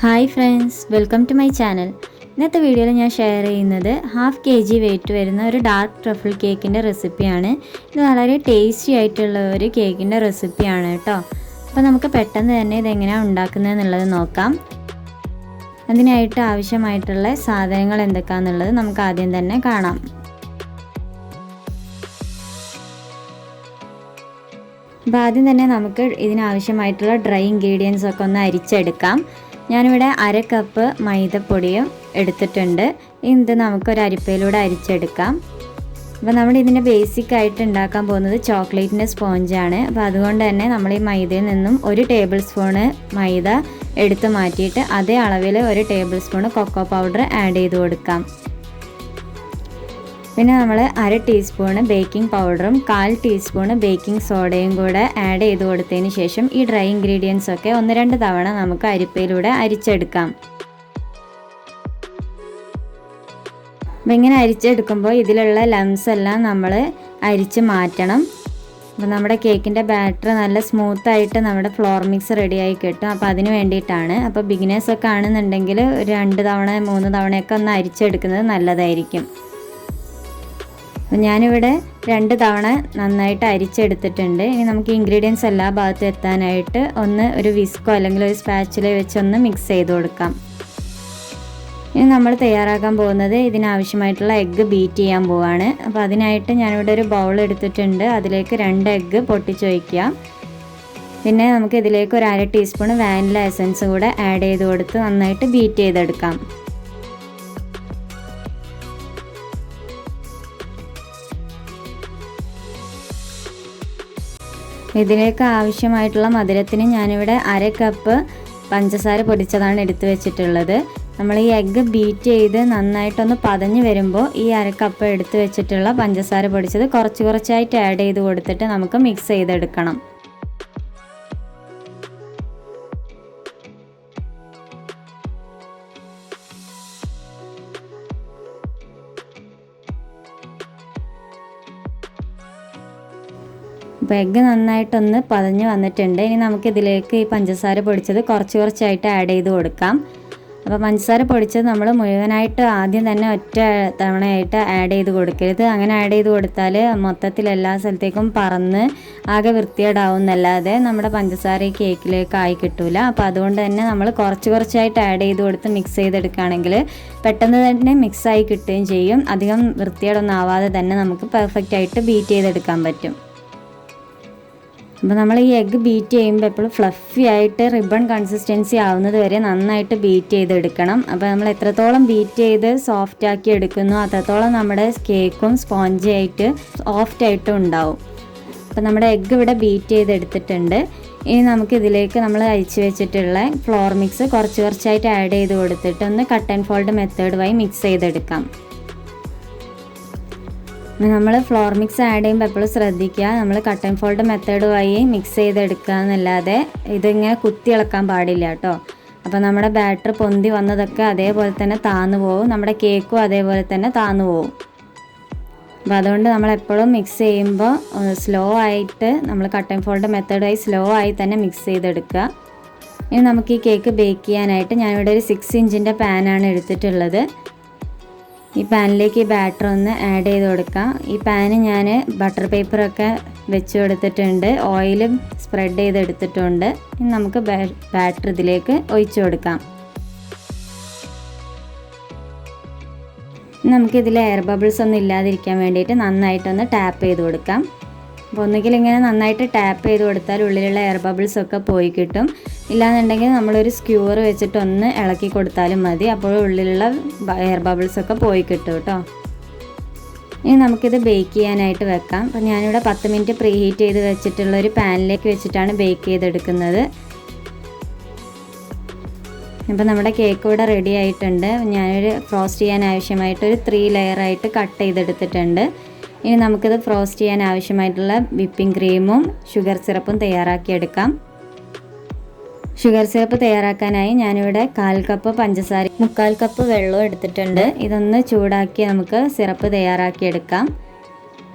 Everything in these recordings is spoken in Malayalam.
Hi friends, welcome to my channel. ഇന്നത്തെ വീഡിയോയിൽ ഞാൻ ഷെയർ ചെയ്യുന്നത് 1/2 kg വെയിറ്റ് വരുന്ന ഒരു ഡാർക്ക് ട്രഫിൾ കേക്കിൻ്റെ റെസിപ്പിയാണ്. ഇത് വളരെ ടേസ്റ്റി ആയിട്ടുള്ള ഒരു കേക്കിൻ്റെ റെസിപ്പിയാണ് കേട്ടോ. അപ്പോൾ നമുക്ക് പെട്ടെന്ന് തന്നെ ഇതെങ്ങനെയാണ് ഉണ്ടാക്കുന്നത് എന്നുള്ളത് നോക്കാം. അതിനായിട്ട് ആവശ്യമായിട്ടുള്ള സാധനങ്ങൾ എന്തൊക്കെയാണെന്നുള്ളത് നമുക്ക് ആദ്യം തന്നെ കാണാം. അപ്പോൾ ആദ്യം തന്നെ നമുക്ക് ഇതിനാവശ്യമായിട്ടുള്ള ഡ്രൈ ഇൻഗ്രീഡിയൻസ് ഒക്കെ ഒന്ന് അരിച്ചെടുക്കാം. ഞാനിവിടെ 1/2 കപ്പ് മൈദപ്പൊടിയും എടുത്തിട്ടുണ്ട്. ഇത് നമുക്കൊരു അരിപ്പയിലൂടെ അരിച്ചെടുക്കാം. അപ്പോൾ നമ്മൾ ഇതിൻ്റെ ബേസിക് ആയിട്ട് ഉണ്ടാക്കാൻ പോകുന്നത് ചോക്ലേറ്റിൻ്റെ സ്പോഞ്ചാണ്. അപ്പോൾ അതുകൊണ്ട് തന്നെ നമ്മൾ ഈ മൈദയിൽ നിന്നും 1 ടേബിൾ സ്പൂണ് മൈദ എടുത്ത് മാറ്റിയിട്ട് അതേ അളവിൽ 1 tablespoon cocoa powder add ചെയ്ത് കൊടുക്കാം. പിന്നെ നമ്മൾ 1/2 ടീസ്പൂണ് ബേക്കിംഗ് പൗഡറും 1/4 ടീസ്പൂണ് ബേക്കിംഗ് സോഡയും കൂടെ ആഡ് ചെയ്ത് കൊടുത്തതിന് ശേഷം ഈ ഡ്രൈ ഇൻഗ്രീഡിയൻസ് ഒക്കെ 1-2 തവണ നമുക്ക് അരിപ്പയിലൂടെ അരിച്ചെടുക്കാം. അപ്പോൾ ഇങ്ങനെ അരിച്ചെടുക്കുമ്പോൾ ഇതിലുള്ള ലംസ് എല്ലാം നമ്മൾ അരിച്ച് മാറ്റണം. അപ്പോൾ നമ്മുടെ കേക്കിൻ്റെ ബാറ്റർ നല്ല സ്മൂത്തായിട്ട് നമ്മുടെ ഫ്ലോർ മിക്സ് റെഡിയായി കിട്ടും. അപ്പോൾ അതിന് വേണ്ടിയിട്ടാണ്. അപ്പോൾ ബിഗിനേഴ്സൊക്കെ ആണെന്നുണ്ടെങ്കിൽ 2 തവണ 3 തവണയൊക്കെ ഒന്ന് അരിച്ചെടുക്കുന്നത് നല്ലതായിരിക്കും. ഞാനിവിടെ 2 തവണ നന്നായിട്ട് അരിച്ചെടുത്തിട്ടുണ്ട്. ഇനി നമുക്ക് ഇൻഗ്രീഡിയൻസ് എല്ലാ ഭാഗത്തും എത്താനായിട്ട് ഒരു വിസ്കോ അല്ലെങ്കിൽ ഒരു സ്പാച്ചുല വെച്ചൊന്ന് മിക്സ് ചെയ്ത് കൊടുക്കാം. ഇനി നമ്മൾ തയ്യാറാക്കാൻ പോകുന്നത് ഇതിനാവശ്യമായിട്ടുള്ള എഗ്ഗ് ബീറ്റ് ചെയ്യാൻ പോവാണ്. അപ്പോൾ അതിനായിട്ട് ഞാനിവിടെ ഒരു ബൗൾ എടുത്തിട്ടുണ്ട്. അതിലേക്ക് 2 എഗ്ഗ് പൊട്ടിച്ചൊഴിക്കുക. പിന്നെ നമുക്ക് ഇതിലേക്ക് ഒരു 1/2 ടീസ്പൂൺ വാനില എസൻസ് കൂടെ ആഡ് ചെയ്ത് കൊടുത്ത് നന്നായിട്ട് ബീറ്റ് ചെയ്തെടുക്കാം. ഇതിലേക്ക് ആവശ്യമായിട്ടുള്ള മധുരത്തിന് ഞാനിവിടെ 1/2 കപ്പ് പഞ്ചസാര പൊടിച്ചതാണ് എടുത്തു വെച്ചിട്ടുള്ളത്. നമ്മൾ ഈ എഗ്ഗ് ബീറ്റ് ചെയ്ത് നന്നായിട്ടൊന്ന് പതഞ്ഞ് വരുമ്പോൾ ഈ 1/2 കപ്പ് എടുത്തു വെച്ചിട്ടുള്ള പഞ്ചസാര പൊടിച്ചത് കുറച്ചായിട്ട് ആഡ് ചെയ്ത് കൊടുത്തിട്ട് നമുക്ക് മിക്സ് ചെയ്തെടുക്കണം. അപ്പോൾ എഗ്ഗ് നന്നായിട്ടൊന്ന് പതഞ്ഞ് വന്നിട്ടുണ്ട്. ഇനി നമുക്കിതിലേക്ക് ഈ പഞ്ചസാര പൊടിച്ചത് കുറച്ചായിട്ട് ആഡ് ചെയ്ത് കൊടുക്കാം. അപ്പോൾ പഞ്ചസാര പൊടിച്ചത് നമ്മൾ മുഴുവനായിട്ട് ആദ്യം തന്നെ ഒറ്റ തവണയായിട്ട് ആഡ് ചെയ്ത് കൊടുക്കരുത്. അങ്ങനെ ആഡ് ചെയ്ത് കൊടുത്താൽ മൊത്തത്തിൽ എല്ലാ സ്ഥലത്തേക്കും പറന്ന് ആകെ വൃത്തികേടാവും എന്നല്ലാതെ നമ്മുടെ പഞ്ചസാര ഈ കേക്കിലേക്ക് ആയി കിട്ടില്ല. അപ്പോൾ അതുകൊണ്ട് തന്നെ നമ്മൾ കുറച്ചായിട്ട് ആഡ് ചെയ്ത് കൊടുത്ത് മിക്സ് ചെയ്തെടുക്കുകയാണെങ്കിൽ പെട്ടെന്ന് തന്നെ മിക്സായി കിട്ടുകയും ചെയ്യും. അധികം വൃത്തികേടൊന്നും ആവാതെ തന്നെ നമുക്ക് പെർഫെക്റ്റ് ആയിട്ട് ബീറ്റ് ചെയ്തെടുക്കാൻ പറ്റും. അപ്പോൾ നമ്മൾ ഈ എഗ്ഗ് ബീറ്റ് ചെയ്യുമ്പോൾ എപ്പോഴും ഫ്ലഫി ആയിട്ട് റിബൺ കൺസിസ്റ്റൻസി ആവുന്നത് വരെ നന്നായിട്ട് ബീറ്റ് ചെയ്തെടുക്കണം. അപ്പോൾ നമ്മൾ എത്രത്തോളം ബീറ്റ് ചെയ്ത് സോഫ്റ്റ് ആക്കി എടുക്കുന്നു അത്രത്തോളം നമ്മുടെ കേക്കും സ്പോഞ്ചി ആയിട്ട് സോഫ്റ്റ് ആയിട്ടും ഉണ്ടാവും. അപ്പോൾ നമ്മുടെ എഗ്ഗ് ഇവിടെ ബീറ്റ് ചെയ്തെടുത്തിട്ടുണ്ട്. ഇനി നമുക്കിതിലേക്ക് നമ്മൾ അരിച്ച് വെച്ചിട്ടുള്ള ഫ്ലോർ മിക്സ് കുറച്ചായിട്ട് ആഡ് ചെയ്ത് കൊടുത്തിട്ട് ഒന്ന് കട്ട് ആൻഡ് ഫോൾഡ് മെത്തേഡ് വഴി മിക്സ് ചെയ്തെടുക്കാം. നമ്മൾ ഫ്ലോർ മിക്സ് ആഡ് ചെയ്യുമ്പോൾ എപ്പോഴും ശ്രദ്ധിക്കുക, നമ്മൾ കട്ട് ആൻഡ് ഫോൾഡ് മെത്തേഡ് വഴി മിക്സ് ചെയ്തെടുക്കുക എന്നല്ലാതെ ഇതിങ്ങനെ കുത്തി ഇളക്കാൻ പാടില്ല കേട്ടോ. അപ്പോൾ നമ്മുടെ ബാറ്റർ പൊന്തി വന്നതൊക്കെ അതേപോലെ തന്നെ താന്നു പോകും, നമ്മുടെ കേക്കും അതേപോലെ തന്നെ താന്നു പോകും. അപ്പോൾ അതുകൊണ്ട് നമ്മളെപ്പോഴും മിക്സ് ചെയ്യുമ്പോൾ സ്ലോ ആയിട്ട് നമ്മൾ കട്ട് ആൻഡ് ഫോൾഡ് മെത്തേഡ് വഴി സ്ലോ ആയി തന്നെ മിക്സ് ചെയ്തെടുക്കുക. ഇനി നമുക്ക് ഈ കേക്ക് ബേക്ക് ചെയ്യാനായിട്ട് ഞാനിവിടെ ഒരു 6 ഇഞ്ചിൻ്റെ പാനാണ് എടുത്തിട്ടുള്ളത്. ഈ പാനിലേക്ക് ഈ ബാറ്റർ ഒന്ന് ആഡ് ചെയ്ത് കൊടുക്കാം. ഈ പാന് ഞാൻ ബട്ടർ പേപ്പറൊക്കെ വെച്ച് കൊടുത്തിട്ടുണ്ട്, ഓയിലും സ്പ്രെഡ് ചെയ്തെടുത്തിട്ടുണ്ട്. ഇനി നമുക്ക് ബാറ്റർ ഇതിലേക്ക് ഒഴിച്ചു കൊടുക്കാം. നമുക്കിതിൽ എയർ ബബിൾസ് ഒന്നും ഇല്ലാതിരിക്കാൻ വേണ്ടിയിട്ട് നന്നായിട്ടൊന്ന് ടാപ്പ് ചെയ്ത് കൊടുക്കാം. അപ്പോൾ ഒന്നുകിൽ ഇങ്ങനെ നന്നായിട്ട് ടാപ്പ് ചെയ്ത് കൊടുത്താൽ ഉള്ളിലുള്ള എയർ ബബിൾസ് ഒക്കെ പോയി കിട്ടും. ഇല്ലാന്നുണ്ടെങ്കിൽ നമ്മളൊരു സ്ക്യൂർ വെച്ചിട്ട് ഒന്ന് ഇളക്കി കൊടുത്താലും മതി. അപ്പോൾ ഉള്ളിലുള്ള എയർ ബബിൾസ് ഒക്കെ പോയി കിട്ടും കേട്ടോ. ഇനി നമുക്കിത് ബേക്ക് ചെയ്യാനായിട്ട് വെക്കാം. അപ്പോൾ ഞാനിവിടെ 10 മിനിറ്റ് പ്രീ ഹീറ്റ് ചെയ്ത് വെച്ചിട്ടുള്ള ഒരു പാനിലേക്ക് വെച്ചിട്ടാണ് ബേക്ക് ചെയ്തെടുക്കുന്നത്. അപ്പോൾ നമ്മുടെ കേക്ക് ഇവിടെ റെഡി ആയിട്ടുണ്ട്. ഞാനൊരു ഫ്രോസ്റ്റ് ചെയ്യാൻ ആവശ്യമായിട്ടൊരു 3 ലെയറായിട്ട് കട്ട് ചെയ്തെടുത്തിട്ടുണ്ട്. ഇനി നമുക്കിത് ഫ്രോസ്റ്റ് ചെയ്യാൻ ആവശ്യമായിട്ടുള്ള വിപ്പിംഗ് ക്രീമും ഷുഗർ സിറപ്പും തയ്യാറാക്കിയെടുക്കാം. ഷുഗർ സിറപ്പ് തയ്യാറാക്കാനായി ഞാനിവിടെ 1/4 കപ്പ് പഞ്ചസാര 3/4 കപ്പ് വെള്ളവും എടുത്തിട്ടുണ്ട്. ഇതൊന്ന് ചൂടാക്കി നമുക്ക് സിറപ്പ് തയ്യാറാക്കിയെടുക്കാം.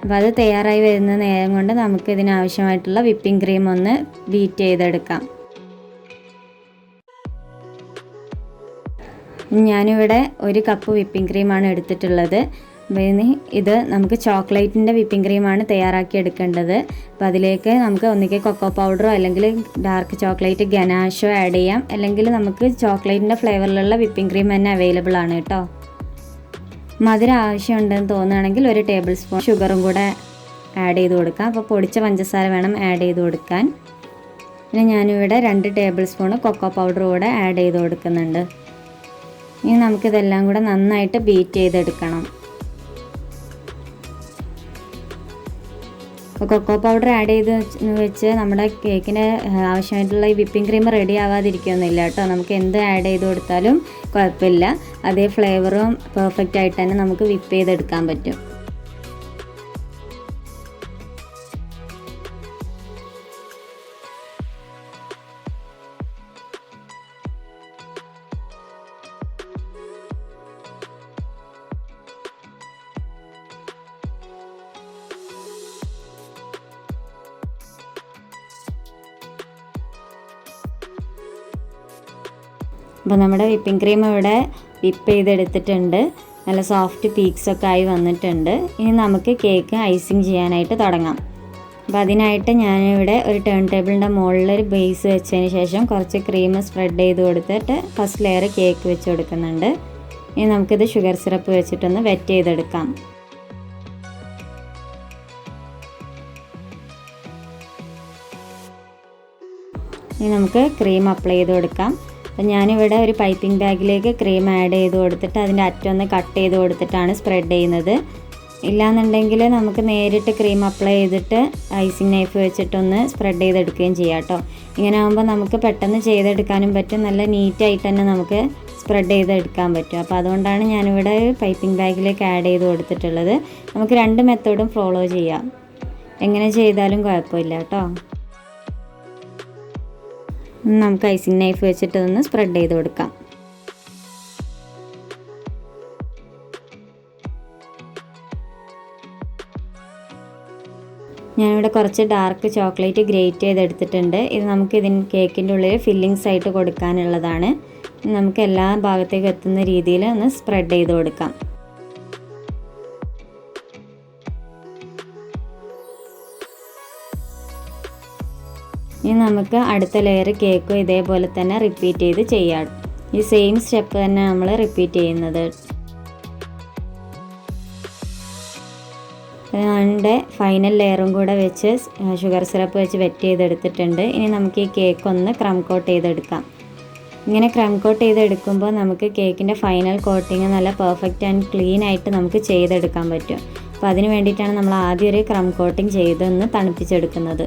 അപ്പോൾ അത് തയ്യാറായി വരുന്ന നേരം കൊണ്ട് നമുക്ക് ഇതിനാവശ്യമായിട്ടുള്ള വിപ്പിംഗ് ക്രീം ഒന്ന് ബീറ്റ് ചെയ്തെടുക്കാം. ഞാനിവിടെ 1 കപ്പ് വിപ്പിംഗ് ക്രീമാണ് എടുത്തിട്ടുള്ളത്. പിന്നെ ഇത് നമുക്ക് ചോക്ലേറ്റിൻ്റെ വിപ്പിംഗ് ക്രീമാണ് തയ്യാറാക്കി എടുക്കേണ്ടത്. അപ്പോൾ അതിലേക്ക് നമുക്ക് ഒന്നുകിൽ കൊക്കോ പൗഡറോ അല്ലെങ്കിൽ ഡാർക്ക് ചോക്ലേറ്റ് ഗനാഷോ ആഡ് ചെയ്യാം, അല്ലെങ്കിൽ നമുക്ക് ചോക്ലേറ്റിൻ്റെ ഫ്ലേവറിലുള്ള വിപ്പിംഗ് ക്രീം തന്നെ അവൈലബിൾ ആണ് കേട്ടോ. മധുരം ആവശ്യമുണ്ടെന്ന് തോന്നുകയാണെങ്കിൽ 1 ടേബിൾ സ്പൂൺ ഷുഗറും കൂടെ ആഡ് ചെയ്ത് കൊടുക്കാം. അപ്പോൾ പൊടിച്ച പഞ്ചസാര വേണം ആഡ് ചെയ്ത് കൊടുക്കാൻ. പിന്നെ ഞാനിവിടെ 2 ടേബിൾ സ്പൂൺ കൊക്കോ പൗഡർ കൂടെ ആഡ് ചെയ്ത് കൊടുക്കുന്നുണ്ട്. ഇനി നമുക്കിതെല്ലാം കൂടെ നന്നായിട്ട് ബീറ്റ് ചെയ്തെടുക്കണം. അപ്പോൾ കൊക്കോ പൗഡർ ആഡ് ചെയ്ത് വെച്ച് നമ്മുടെ കേക്കിന് ആവശ്യമായിട്ടുള്ള ഈ വിപ്പിംഗ് ക്രീം റെഡി ആവാതിരിക്കുകയൊന്നുമില്ല കേട്ടോ. നമുക്ക് എന്ത് ആഡ് ചെയ്ത് കൊടുത്താലും കുഴപ്പമില്ല, അതേ ഫ്ലേവറും പെർഫെക്റ്റ് ആയിട്ട് തന്നെ നമുക്ക് വിപ്പ് ചെയ്തെടുക്കാൻ പറ്റും. അപ്പോൾ നമ്മുടെ വിപ്പിംഗ് ക്രീം ഇവിടെ വിപ്പ് ചെയ്തെടുത്തിട്ടുണ്ട്. നല്ല സോഫ്റ്റ് പീക്സൊക്കെ ആയി വന്നിട്ടുണ്ട്. ഇനി നമുക്ക് കേക്ക് ഐസിങ് ചെയ്യാനായിട്ട് തുടങ്ങാം. അപ്പോൾ അതിനായിട്ട് ഞാനിവിടെ ഒരു ടേൺ ടേബിളിൻ്റെ മുകളിൽ ഒരു ബേസ് വെച്ചതിന് ശേഷം കുറച്ച് ക്രീം സ്പ്രെഡ് ചെയ്ത് കൊടുത്തിട്ട് ഫസ്റ്റ് ലെയർ കേക്ക് വെച്ച് കൊടുക്കുന്നുണ്ട്. ഇനി നമുക്കിത് ഷുഗർ സിറപ്പ് വെച്ചിട്ടൊന്ന് വെറ്റ് ചെയ്തെടുക്കാം. ഇനി നമുക്ക് ക്രീം അപ്ലൈ ചെയ്ത് കൊടുക്കാം. അപ്പോൾ ഞാനിവിടെ ഒരു പൈപ്പിംഗ് ബാഗിലേക്ക് ക്രീം ആഡ് ചെയ്ത് കൊടുത്തിട്ട് അതിൻ്റെ അറ്റം ഒന്ന് കട്ട് ചെയ്ത് കൊടുത്തിട്ടാണ് സ്പ്രെഡ് ചെയ്യുന്നത്. ഇല്ലാന്നുണ്ടെങ്കിൽ നമുക്ക് നേരിട്ട് ക്രീം അപ്ലൈ ചെയ്തിട്ട് ഐസിങ് നൈഫ് വെച്ചിട്ടൊന്ന് സ്പ്രെഡ് ചെയ്തെടുക്കുകയും ചെയ്യാം കേട്ടോ. ഇങ്ങനെ ആകുമ്പോൾ നമുക്ക് പെട്ടെന്ന് ചെയ്തെടുക്കാനും പറ്റും, നല്ല നീറ്റായിട്ട് തന്നെ നമുക്ക് സ്പ്രെഡ് ചെയ്തെടുക്കാൻ പറ്റും. അപ്പോൾ അതുകൊണ്ടാണ് ഞാനിവിടെ പൈപ്പിംഗ് ബാഗിലേക്ക് ആഡ് ചെയ്ത് കൊടുത്തിട്ടുള്ളത്. നമുക്ക് 2 മെത്തേഡും ഫോളോ ചെയ്യാം, എങ്ങനെ ചെയ്താലും കുഴപ്പമില്ല കേട്ടോ. നമുക്ക് ഐസിങ് നൈഫ് വെച്ചിട്ട് ഒന്ന് സ്പ്രെഡ് ചെയ്ത് കൊടുക്കാം. ഞാനിവിടെ കുറച്ച് ഡാർക്ക് ചോക്ലേറ്റ് ഗ്രേറ്റ് ചെയ്തെടുത്തിട്ടുണ്ട്. ഇത് നമുക്ക് കേക്കിൻ്റെ ഉള്ളിൽ ഫില്ലിങ്സ് ആയിട്ട് കൊടുക്കാനുള്ളതാണ്. നമുക്ക് എല്ലാ ഭാഗത്തേക്കും എത്തുന്ന രീതിയിൽ ഒന്ന് സ്പ്രെഡ് ചെയ്ത് കൊടുക്കാം. ഇനി നമുക്ക് അടുത്ത ലെയർ കേക്കും ഇതേപോലെ തന്നെ റിപ്പീറ്റ് ചെയ്ത് ചെയ്യാം. ഈ സെയിം സ്റ്റെപ്പ് തന്നെ നമ്മൾ റിപ്പീറ്റ് ചെയ്യുന്നത്. അതിൻ്റെ ഫൈനൽ ലെയറും കൂടെ വെച്ച് ഷുഗർ സിറപ്പ് വെച്ച് വെറ്റ് ചെയ്തെടുത്തിട്ടുണ്ട്. ഇനി നമുക്ക് ഈ കേക്ക് ഒന്ന് ക്രം കോട്ട് ചെയ്തെടുക്കാം. ഇങ്ങനെ ക്രം കോട്ട് ചെയ്തെടുക്കുമ്പോൾ നമുക്ക് കേക്കിൻ്റെ ഫൈനൽ കോട്ടിങ് നല്ല പെർഫെക്റ്റ് ആൻഡ് ക്ലീൻ ആയിട്ട് നമുക്ക് ചെയ്തെടുക്കാൻ പറ്റും. അപ്പോൾ അതിന് വേണ്ടിയിട്ടാണ് നമ്മൾ ആദ്യം ഒരു ക്രം കോട്ടിങ് ചെയ്തൊന്ന് തണുപ്പിച്ചെടുക്കുന്നത്.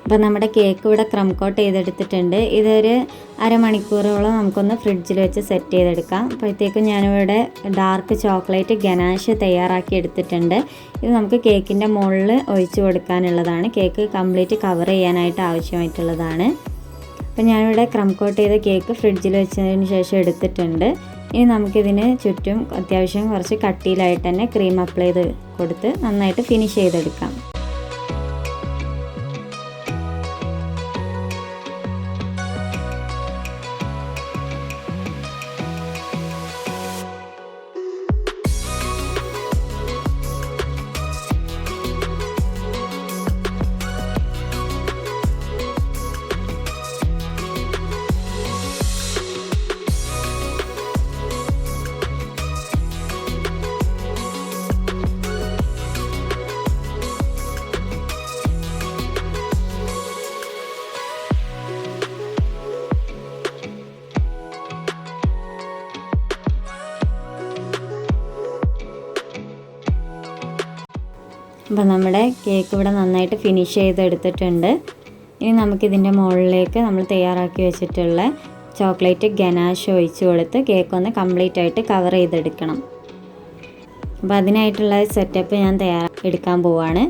അപ്പോൾ നമ്മുടെ കേക്ക് ഇവിടെ ക്രം കോട്ട് ചെയ്തെടുത്തിട്ടുണ്ട്. ഇതൊരു അരമണിക്കൂറോളം നമുക്കൊന്ന് ഫ്രിഡ്ജിൽ വെച്ച് സെറ്റ് ചെയ്തെടുക്കാം. അപ്പോഴത്തേക്കും ഞാനിവിടെ ഡാർക്ക് ചോക്ലേറ്റ് ഗനാഷ് തയ്യാറാക്കി എടുത്തിട്ടുണ്ട്. ഇത് നമുക്ക് കേക്കിൻ്റെ മുകളിൽ ഒഴിച്ച് കൊടുക്കാനുള്ളതാണ്. കേക്ക് കംപ്ലീറ്റ് കവർ ചെയ്യാനായിട്ട് ആവശ്യമായിട്ടുള്ളതാണ്. അപ്പോൾ ഞാനിവിടെ ക്രം കോട്ട് ചെയ്ത കേക്ക് ഫ്രിഡ്ജിൽ വെച്ചതിന് ശേഷം എടുത്തിട്ടുണ്ട്. ഇനി നമുക്കിതിന് ചുറ്റും അത്യാവശ്യം കുറച്ച് കട്ടിയിലായിട്ട് തന്നെ ക്രീം അപ്ലൈ ചെയ്ത് കൊടുത്ത് നന്നായിട്ട് ഫിനിഷ് ചെയ്തെടുക്കാം. അപ്പോൾ നമ്മുടെ കേക്ക് ഇവിടെ നന്നായിട്ട് ഫിനിഷ് ചെയ്തെടുത്തിട്ടുണ്ട്. ഇനി നമുക്കിതിൻ്റെ മുകളിലേക്ക് നമ്മൾ തയ്യാറാക്കി വെച്ചിട്ടുള്ള ചോക്ലേറ്റ് ഗനാഷ് ഒഴിച്ച് കൊടുത്ത് കേക്ക് ഒന്ന് കംപ്ലീറ്റ് ആയിട്ട് കവർ ചെയ്തെടുക്കണം. അപ്പോൾ അതിനായിട്ടുള്ള സെറ്റപ്പ് ഞാൻ എടുക്കാൻ പോവുകയാണ്.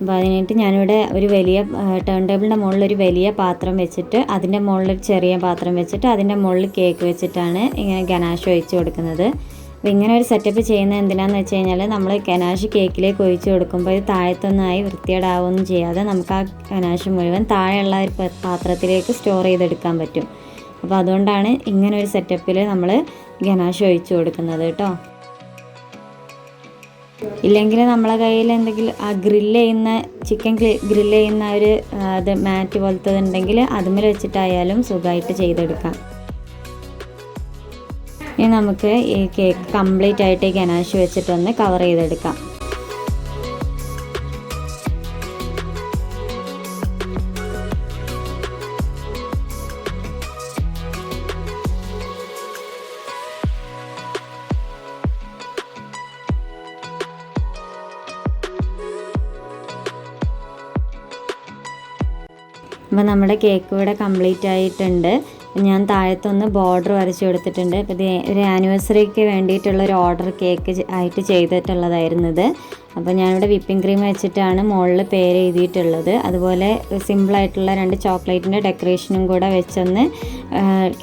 അപ്പോൾ അതിനായിട്ട് ഞാനിവിടെ ഒരു വലിയ ടേൺ ടേബിളിൻ്റെ മുകളിൽ ഒരു വലിയ പാത്രം വെച്ചിട്ട് അതിൻ്റെ മുകളിൽ ഒരു ചെറിയ പാത്രം വെച്ചിട്ട് അതിൻ്റെ മുകളിൽ കേക്ക് വെച്ചിട്ടാണ് ഇങ്ങനെ ഗനാഷ് ഒഴിച്ച് കൊടുക്കുന്നത്. അപ്പോൾ ഇങ്ങനെ ഒരു സെറ്റപ്പ് ചെയ്യുന്നത് എന്തിനാണെന്ന് വെച്ച് കഴിഞ്ഞാൽ നമ്മൾ ഗനാഷ് കേക്കിലേക്ക് ഒഴിച്ച് കൊടുക്കുമ്പോൾ ഇത് താഴത്തൊന്നായി വൃത്തികേടാവുകയൊന്നും ചെയ്യാതെ നമുക്ക് ആ ഗനാഷ് മുഴുവൻ താഴെയുള്ള ഒരു പാത്രത്തിലേക്ക് സ്റ്റോർ ചെയ്തെടുക്കാൻ പറ്റും. അപ്പോൾ അതുകൊണ്ടാണ് ഇങ്ങനെ ഒരു സെറ്റപ്പിൽ നമ്മൾ ഗനാഷ് ഒഴിച്ച് കൊടുക്കുന്നത് കേട്ടോ. ഇല്ലെങ്കിൽ നമ്മളെ കയ്യിൽ എന്തെങ്കിലും ഗ്രില്ല് ചെയ്യുന്ന ചിക്കൻ ഗ്രില്ല് ചെയ്യുന്ന ഒരു അത് മാറ്റ് പോലത്തത് ഉണ്ടെങ്കിൽ അതുമ്മൽ വെച്ചിട്ടായാലും സുഖമായിട്ട് ചെയ്തെടുക്കാം. ഇനി നമുക്ക് ഈ കേക്ക് കംപ്ലീറ്റ് ആയിട്ട് ഈ ഗനാഷ് വെച്ചിട്ടൊന്ന് കവർ ചെയ്തെടുക്കാം. അപ്പോൾ നമ്മുടെ കേക്ക് ഇവിടെ കംപ്ലീറ്റ് ആയിട്ടുണ്ട്. ഞാൻ താഴത്തൊന്ന് ബോർഡർ വരച്ച് കൊടുത്തിട്ടുണ്ട്. അപ്പോൾ ഇത് ഒരു ആനിവേഴ്സറിക്ക് വേണ്ടിയിട്ടുള്ള ഒരു ഓർഡർ കേക്ക് ആയിട്ട് ചെയ്തിട്ടുള്ളതായിരുന്നു ഇത്. അപ്പോൾ ഞാനിവിടെ വിപ്പിംഗ് ക്രീം വെച്ചിട്ടാണ് മുകളിൽ പേര് എഴുതിയിട്ടുള്ളത്. അതുപോലെ സിമ്പിളായിട്ടുള്ള 2 ചോക്ലേറ്റിൻ്റെ ഡെക്കറേഷനും കൂടെ വെച്ചൊന്ന്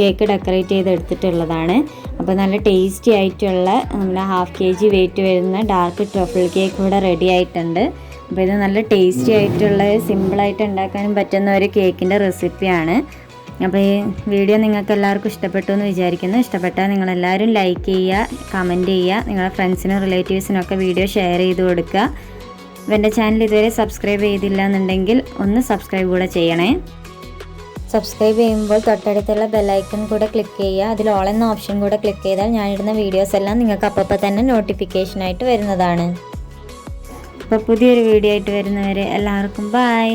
കേക്ക് ഡെക്കറേറ്റ് ചെയ്തെടുത്തിട്ടുള്ളതാണ്. അപ്പോൾ നല്ല ടേസ്റ്റി ആയിട്ടുള്ള നമ്മുടെ 1/2 kg വെയിറ്റ് വരുന്ന ഡാർക്ക് ട്രഫിൾ കേക്ക് ഇവിടെ റെഡി ആയിട്ടുണ്ട്. അപ്പോൾ ഇത് നല്ല ടേസ്റ്റി ആയിട്ടുള്ള സിമ്പിളായിട്ട് ഉണ്ടാക്കാനും പറ്റുന്ന ഒരു കേക്കിൻ്റെ റെസിപ്പിയാണ്. അപ്പോൾ ഈ വീഡിയോ നിങ്ങൾക്ക് എല്ലാവർക്കും ഇഷ്ടപ്പെട്ടു എന്ന് വിചാരിക്കുന്നു. ഇഷ്ടപ്പെട്ടാൽ നിങ്ങളെല്ലാവരും ലൈക്ക് ചെയ്യുക, കമൻറ്റ് ചെയ്യുക, നിങ്ങളുടെ ഫ്രണ്ട്സിനും റിലേറ്റീവ്സിനൊക്കെ വീഡിയോ ഷെയർ ചെയ്ത് കൊടുക്കുക. എൻ്റെ ചാനൽ ഇതുവരെ സബ്സ്ക്രൈബ് ചെയ്തില്ല എന്നുണ്ടെങ്കിൽ ഒന്ന് സബ്സ്ക്രൈബ് കൂടെ ചെയ്യണേ. സബ്സ്ക്രൈബ് ചെയ്യുമ്പോൾ തൊട്ടടുത്തുള്ള ബെല്ലൈക്കൺ കൂടെ ക്ലിക്ക് ചെയ്യുക. അതിൽ ഓൾ എന്ന ഓപ്ഷൻ കൂടെ ക്ലിക്ക് ചെയ്താൽ ഞാനിടുന്ന വീഡിയോസ് എല്ലാം നിങ്ങൾക്ക് അപ്പോൾ തന്നെ നോട്ടിഫിക്കേഷനായിട്ട് വരുന്നതാണ്. അപ്പോൾ പുതിയൊരു വീഡിയോ ആയിട്ട് വരുന്നവരെ എല്ലാവർക്കും ബൈ.